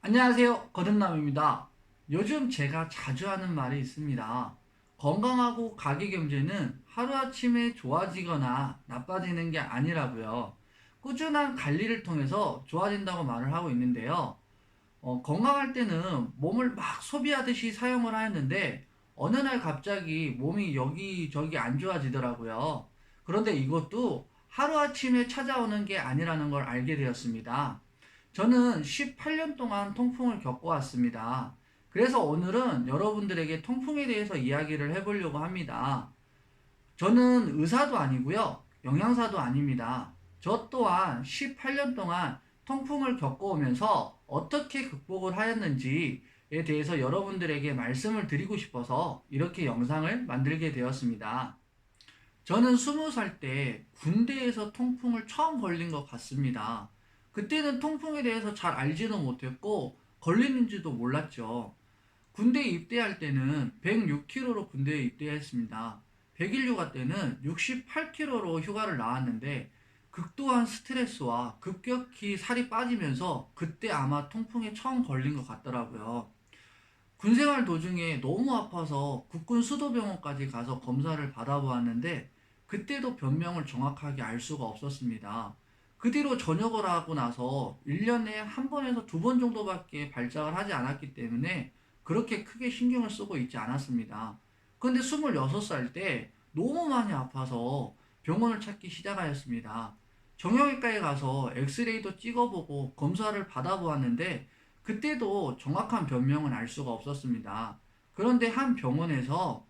안녕하세요. 거듭남입니다. 요즘 제가 자주 하는 말이 있습니다. 건강하고 가게 경제는 하루아침에 좋아지거나 나빠지는 게 아니라고요. 꾸준한 관리를 통해서 좋아진다고 말을 하고 있는데요. 건강할 때는 몸을 막 소비하듯이 사용을 하였는데 어느 날 갑자기 몸이 여기저기 안 좋아지더라고요. 그런데 이것도 하루아침에 찾아오는 게 아니라는 걸 알게 되었습니다. 저는 18년 동안 통풍을 겪어왔습니다. 그래서 오늘은 여러분들에게 통풍에 대해서 이야기를 해보려고 합니다. 저는 의사도 아니고요. 영양사도 아닙니다. 저 또한 18년 동안 통풍을 겪어오면서 어떻게 극복을 하였는지에 대해서 여러분들에게 말씀을 드리고 싶어서 이렇게 영상을 만들게 되었습니다. 저는 20살 때 군대에서 통풍을 처음 걸린 것 같습니다. 그때는 통풍에 대해서 잘 알지도 못했고 걸리는지도 몰랐죠. 군대에 입대할 때는 106kg로 군대에 입대했습니다. 100일 휴가 때는 68kg로 휴가를 나왔는데 극도한 스트레스와 급격히 살이 빠지면서 그때 아마 통풍에 처음 걸린 것 같더라고요. 군생활 도중에 너무 아파서 국군 수도병원까지 가서 검사를 받아보았는데 그때도 변명을 정확하게 알 수가 없었습니다. 그 뒤로 전역을 하고 나서 1년에 한 번에서 두 번 정도밖에 발작을 하지 않았기 때문에 그렇게 크게 신경을 쓰고 있지 않았습니다. 그런데 26살 때 너무 많이 아파서 병원을 찾기 시작하였습니다. 정형외과에 가서 엑스레이도 찍어보고 검사를 받아보았는데 그때도 정확한 변명은 알 수가 없었습니다. 그런데 한 병원에서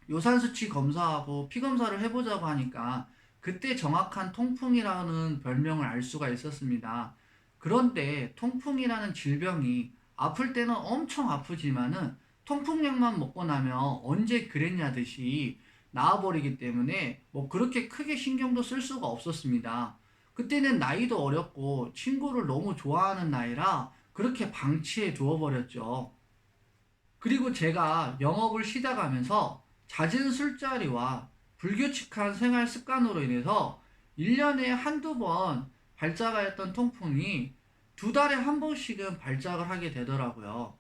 요산 수치 검사하고 피 검사를 해보자고 하니까 그때 정확한 통풍이라는 별명을 알 수가 있었습니다. 그런데 통풍이라는 질병이 아플 때는 엄청 아프지만은 통풍약만 먹고 나면 언제 그랬냐듯이 나아버리기 때문에 뭐 그렇게 크게 신경도 쓸 수가 없었습니다. 그때는 나이도 어렸고 친구를 너무 좋아하는 나이라 그렇게 방치해 두어버렸죠. 그리고 제가 영업을 시작하면서 잦은 술자리와 불규칙한 생활 습관으로 인해서 1년에 한두 번 발작하였던 통풍이 두 달에 한 번씩은 발작을 하게 되더라고요.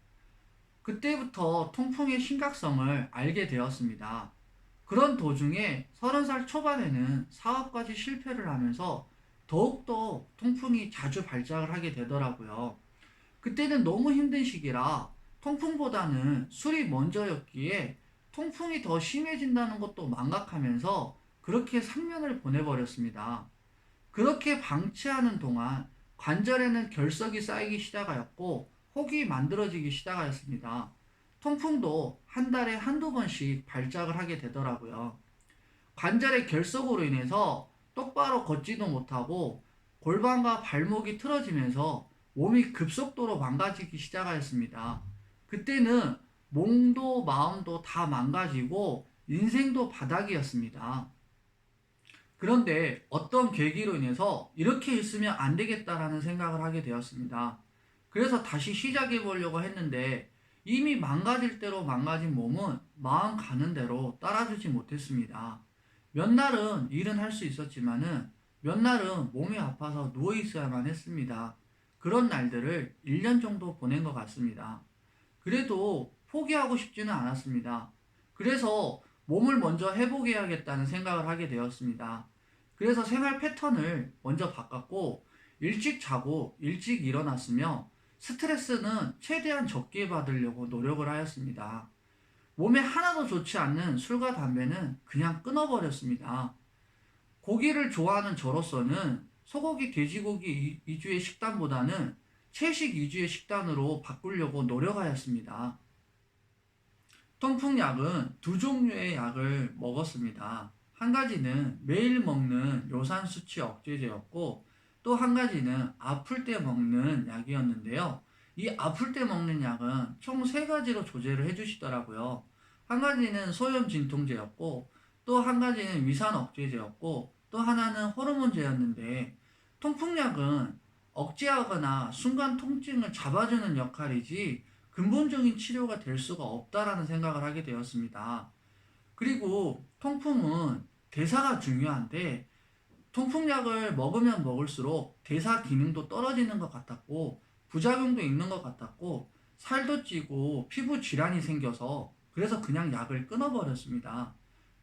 그때부터 통풍의 심각성을 알게 되었습니다. 그런 도중에 30살 초반에는 사업까지 실패를 하면서 더욱더 통풍이 자주 발작을 하게 되더라고요. 그때는 너무 힘든 시기라 통풍보다는 술이 먼저였기에 통풍이 더 심해진다는 것도 망각하면서 그렇게 3년을 보내버렸습니다. 그렇게 방치하는 동안 관절에는 결석이 쌓이기 시작하였고 혹이 만들어지기 시작하였습니다. 통풍도 한 달에 한두 번씩 발작을 하게 되더라고요. 관절의 결석으로 인해서 똑바로 걷지도 못하고 골반과 발목이 틀어지면서 몸이 급속도로 망가지기 시작하였습니다. 그때는 몸도 마음도 다 망가지고 인생도 바닥이었습니다. 그런데 어떤 계기로 인해서 이렇게 있으면 안 되겠다라는 생각을 하게 되었습니다. 그래서 다시 시작해 보려고 했는데 이미 망가질 대로 망가진 몸은 마음 가는 대로 따라주지 못했습니다. 몇 날은 일은 할 수 있었지만은 몇 날은 몸이 아파서 누워 있어야만 했습니다. 그런 날들을 1년 정도 보낸 것 같습니다. 그래도 포기하고 싶지는 않았습니다. 그래서 몸을 먼저 회복해야겠다는 생각을 하게 되었습니다. 그래서 생활 패턴을 먼저 바꿨고 일찍 자고 일찍 일어났으며 스트레스는 최대한 적게 받으려고 노력을 하였습니다. 몸에 하나도 좋지 않는 술과 담배는 그냥 끊어버렸습니다. 고기를 좋아하는 저로서는 소고기, 돼지고기 위주의 식단보다는 채식 위주의 식단으로 바꾸려고 노력하였습니다. 통풍약은 두 종류의 약을 먹었습니다. 한 가지는 매일 먹는 요산 수치 억제제였고 또 한 가지는 아플 때 먹는 약이었는데요. 이 아플 때 먹는 약은 총 세 가지로 조제를 해주시더라고요. 한 가지는 소염 진통제였고 또 한 가지는 위산 억제제였고 또 하나는 호르몬제였는데 통풍약은 억제하거나 순간 통증을 잡아주는 역할이지 근본적인 치료가 될 수가 없다라는 생각을 하게 되었습니다. 그리고 통풍은 대사가 중요한데 통풍약을 먹으면 먹을수록 대사 기능도 떨어지는 것 같았고 부작용도 있는 것 같았고 살도 찌고 피부 질환이 생겨서 그래서 그냥 약을 끊어버렸습니다.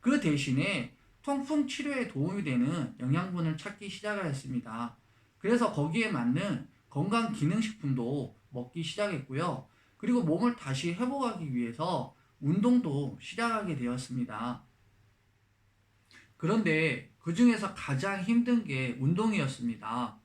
그 대신에 통풍 치료에 도움이 되는 영양분을 찾기 시작을 했습니다. 그래서 거기에 맞는 건강 기능식품도 먹기 시작했고요. 그리고 몸을 다시 회복하기 위해서 운동도 시작하게 되었습니다. 그런데 그 중에서 가장 힘든 게 운동이었습니다.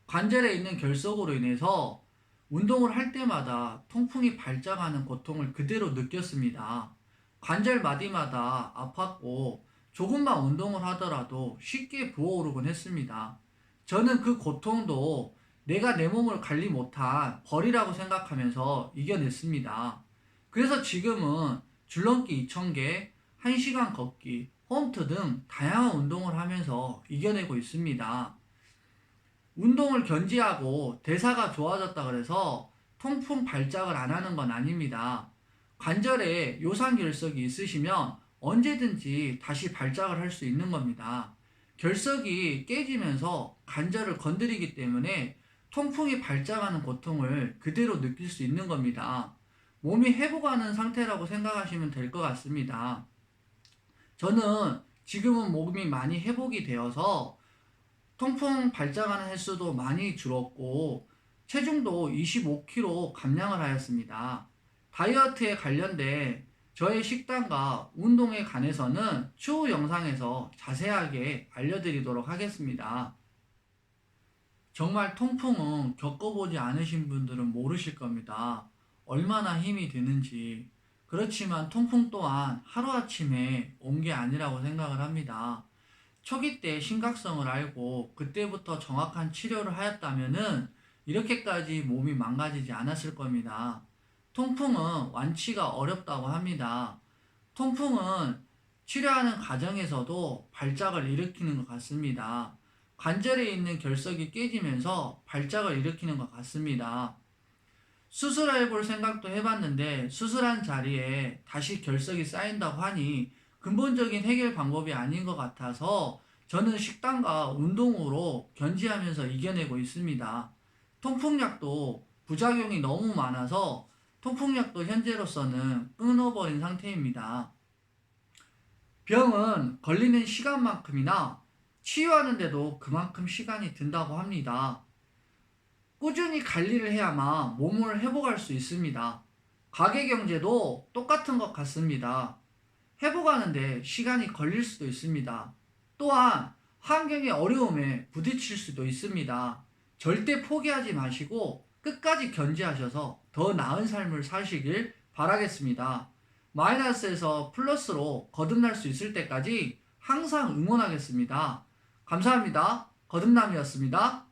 관절에 있는 결석으로 인해서 운동을 할 때마다 통풍이 발작하는 고통을 그대로 느꼈습니다. 관절 마디마다 아팠고 조금만 운동을 하더라도 쉽게 부어오르곤 했습니다. 저는 그 고통도 내가 내 몸을 관리 못한 벌이라고 생각하면서 이겨냈습니다. 그래서 지금은 줄넘기 2000개, 1시간 걷기, 홈트 등 다양한 운동을 하면서 이겨내고 있습니다. 운동을 견지하고 대사가 좋아졌다 그래서 통풍 발작을 안 하는 건 아닙니다. 관절에 요상결석이 있으시면 언제든지 다시 발작을 할 수 있는 겁니다. 결석이 깨지면서 관절을 건드리기 때문에 통풍이 발작하는 고통을 그대로 느낄 수 있는 겁니다. 몸이 회복하는 상태라고 생각하시면 될 것 같습니다. 저는 지금은 몸이 많이 회복이 되어서 통풍 발작하는 횟수도 많이 줄었고 체중도 25kg 감량을 하였습니다. 다이어트에 관련된 저의 식단과 운동에 관해서는 추후 영상에서 자세하게 알려드리도록 하겠습니다. 정말 통풍은 겪어보지 않으신 분들은 모르실 겁니다. 얼마나 힘이 드는지. 그렇지만 통풍 또한 하루아침에 온 게 아니라고 생각을 합니다. 초기 때 심각성을 알고 그때부터 정확한 치료를 하였다면은 이렇게까지 몸이 망가지지 않았을 겁니다. 통풍은 완치가 어렵다고 합니다. 통풍은 치료하는 과정에서도 발작을 일으키는 것 같습니다. 관절에 있는 결석이 깨지면서 발작을 일으키는 것 같습니다. 수술해 볼 생각도 해봤는데 수술한 자리에 다시 결석이 쌓인다고 하니 근본적인 해결 방법이 아닌 것 같아서 저는 식단과 운동으로 견지하면서 이겨내고 있습니다. 통풍약도 부작용이 너무 많아서 통풍약도 현재로서는 끊어버린 상태입니다. 병은 걸리는 시간만큼이나 치유하는데도 그만큼 시간이 든다고 합니다. 꾸준히 관리를 해야만 몸을 회복할 수 있습니다. 가계경제도 똑같은 것 같습니다. 회복하는데 시간이 걸릴 수도 있습니다. 또한 환경의 어려움에 부딪힐 수도 있습니다. 절대 포기하지 마시고 끝까지 견지하셔서 더 나은 삶을 사시길 바라겠습니다. 마이너스에서 플러스로 거듭날 수 있을 때까지 항상 응원하겠습니다. 감사합니다. 거듭남이었습니다.